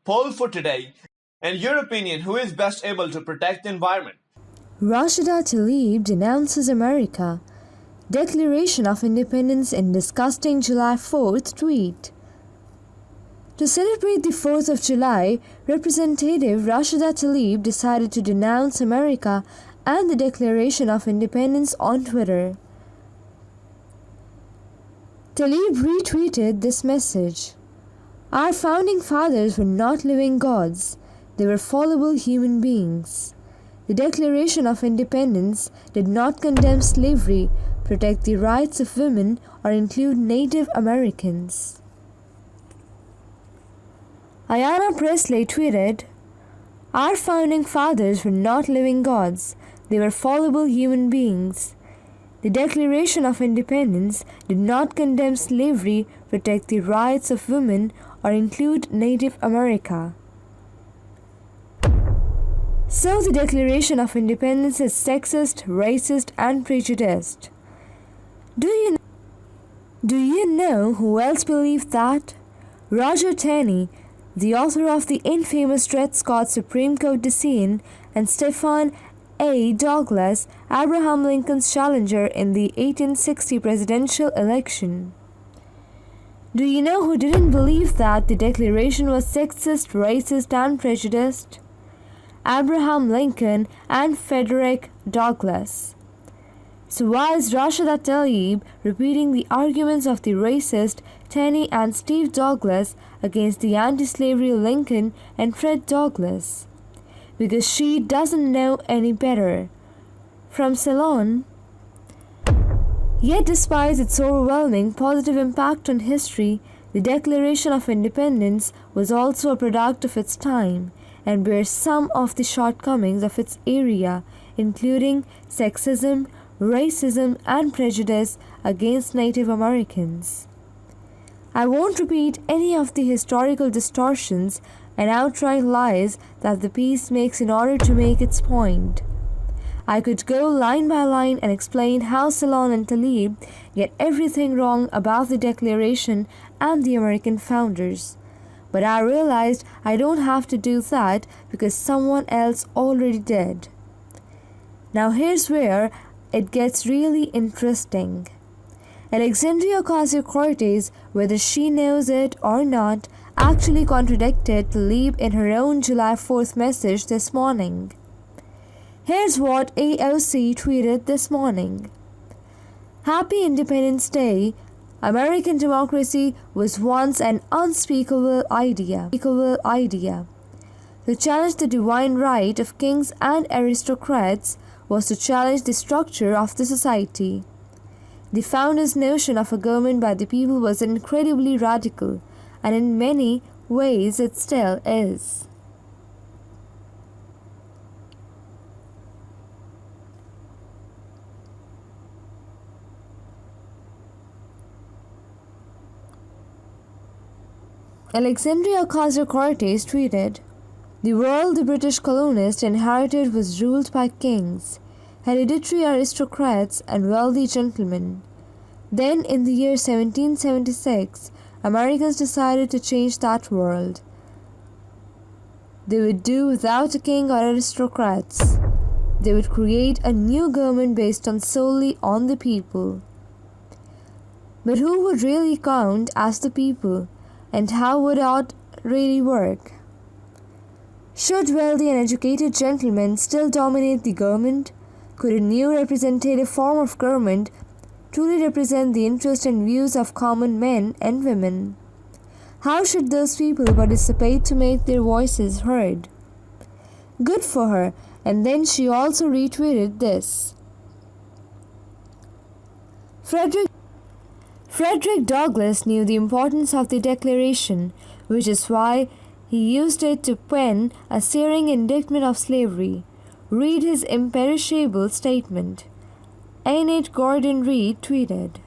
Poll for today. In your opinion, who is best able to protect the environment? RashidaTlaib Denounces America. Declaration of Independence in disgusting July 4th tweet. To celebrate the 4th of July, Representative RashidaTlaib decided to denounce America and the Declaration of Independence on Twitter. Tlaib retweeted this message. Our founding fathers were not living gods, they were fallible human beings. The Declaration of Independence did not condemn slavery, protect the rights of women, or include Native Americans. Ayanna Presley tweeted, Our founding fathers were not living gods, they were fallible human beings. The Declaration of Independence did not condemn slavery, protect the rights of women, or include Native America. So the Declaration of Independence is sexist, racist, and prejudiced. Do you know who else believed that? Roger Taney, the author of the infamous Dred Scott Supreme Court decision, and Stephen A. Douglas, Abraham Lincoln's challenger in the 1860 presidential election. Do you know who didn't believe that the Declaration was sexist, racist, and prejudiced? Abraham Lincoln and Frederick Douglass. So why is RashidaTlaib repeating the arguments of the racist Taney and Steve Douglas against the anti-slavery Lincoln and Fred Douglass? Because she doesn't know any better. From Ceylon. Yet despite its overwhelming positive impact on history, the Declaration of Independence was also a product of its time and bears some of the shortcomings of its era, including sexism, racism, and prejudice against Native Americans. I won't repeat any of the historical distortions and outright lies that the piece makes in order to make its point. I could go line by line and explain how Ceylon and Tlaib get everything wrong about the Declaration and the American founders. But I realized I don't have to do that because someone else already did. Now here's where it gets really interesting. Alexandria Ocasio-Cortez, whether she knows it or not, actually contradicted Tlaib in her own July 4th message this morning. Here's what AOC tweeted this morning. Happy Independence Day. American democracy was once an unspeakable idea. To challenge the divine right of kings and aristocrats was to challenge the structure of the society. The founders' notion of a government by the people was incredibly radical, and in many ways it still is. Alexandria Ocasio-Cortez tweeted, The world the British colonists inherited was ruled by kings, hereditary aristocrats, and wealthy gentlemen. Then, in the year 1776, Americans decided to change that world. They would do without a king or aristocrats. They would create a new government based solely on the people. But who would really count as the people? And how would it really work? Should wealthy and educated gentlemen still dominate the government? Could a new representative form of government truly represent the interests and views of common men and women? How should those people participate to make their voices heard? Good for her. And then she also retweeted this. Frederick Douglass knew the importance of the Declaration, which is why he used it to pen a searing indictment of slavery. Read his imperishable statement. Annette Gordon Reed tweeted.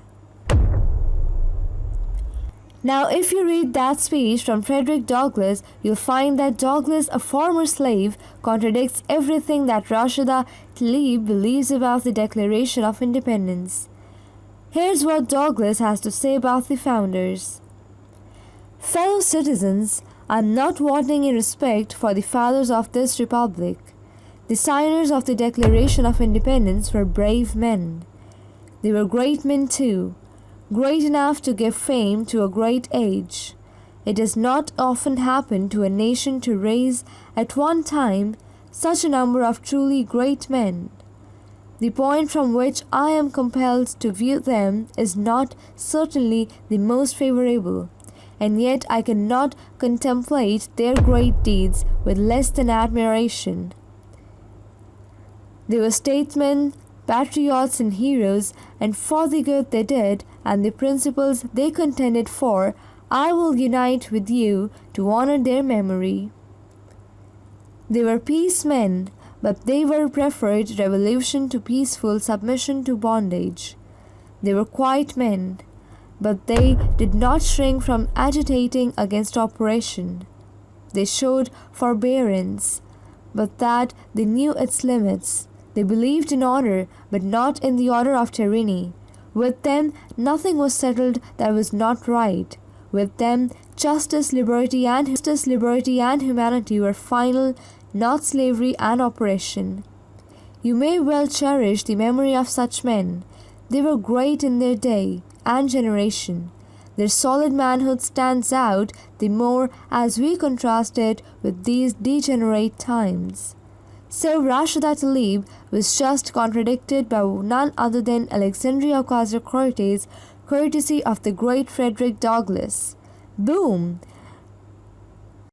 Now, if you read that speech from Frederick Douglass, you'll find that Douglass, a former slave, contradicts everything that RashidaTlaib believes about the Declaration of Independence. Here's what Douglass has to say about the founders. Fellow citizens, I'm not wanting in respect for the fathers of this republic. The signers of the Declaration of Independence were brave men. They were great men too, great enough to give fame to a great age. It does not often happen to a nation to raise at one time such a number of truly great men. The point from which I am compelled to view them is not certainly the most favorable, and yet I cannot contemplate their great deeds with less than admiration. They were statesmen, patriots, and heroes, and for the good they did and the principles they contended for, I will unite with you to honor their memory. They were peace men, but they were preferred revolution to peaceful submission to bondage. They were quiet men, but they did not shrink from agitating against oppression. They showed forbearance, but that they knew its limits. They believed in order, but not in the order of tyranny. With them, nothing was settled that was not right. With them, justice, liberty, and humanity were final, not slavery and oppression. You may well cherish the memory of such men. They were great in their day and generation. Their solid manhood stands out the more as we contrast it with these degenerate times. So Rashida was just contradicted by none other than Alexandria Ocasio-Cortez, courtesy of the great Frederick Douglass. Boom!